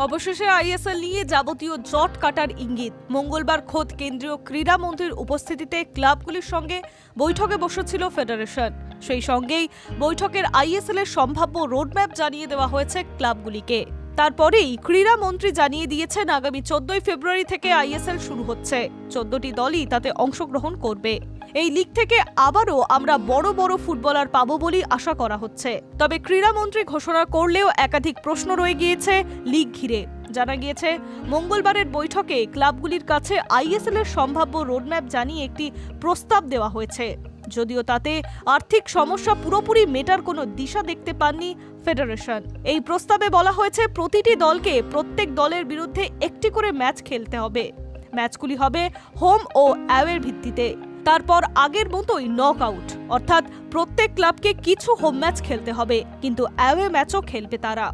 অবশেষে আইএসএল নিয়ে যাবতীয় জট কাটার ইঙ্গিত। মঙ্গলবার খোদ কেন্দ্রীয় ক্রীড়া মন্ত্রীর উপস্থিতিতে ক্লাবগুলির সঙ্গে বৈঠকে বসেছিল ফেডারেশন। সেই সঙ্গেই বৈঠকের আইএসএল এর সম্ভাব্য রোডম্যাপ জানিয়ে দেওয়া হয়েছে ক্লাবগুলিকে। তারপরেই ক্রীড়া মন্ত্রী জানিয়ে দিয়েছেন আগামী 14 ফেব্রুয়ারি থেকে আইএসএল শুরু হচ্ছে। 14টি দলই তাতে অংশগ্রহণ করবে। এই লিগ থেকে আবারও আমরা বড় বড় ফুটবলার পাবো বলেই আশা করা হচ্ছে। তবে ক্রীড়ামন্ত্রী ঘোষণা করলেও একাধিক প্রশ্ন রয়ে গিয়েছে লিগ ঘিরে। জানা গিয়েছে মঙ্গলবারের বৈঠকে ক্লাবগুলির কাছে আইএসএল এর সম্ভাব্য রোডম্যাপ জানিয়ে একটি প্রস্তাব দেওয়া হয়েছে। যদিও তাতে আর্থিক সমস্যা পুরোপুরি মেটার কোনো দিশা দেখতে পাননি ফেডারেশন। এই প্রস্তাবে বলা হয়েছে প্রতিটি দলকে প্রত্যেক দলের বিরুদ্ধে একটি করে ম্যাচ খেলতে হবে। ম্যাচগুলি হবে হোম ও অ্যাওয়ের ভিত্তিতে। তারপর আগের মতোই নক আউট, অর্থাৎ প্রত্যেক ক্লাবকে কিছু হোম ম্যাচ খেলতে হবে, কিন্তু অ্যাওয়ে ম্যাচও খেলবে তারা।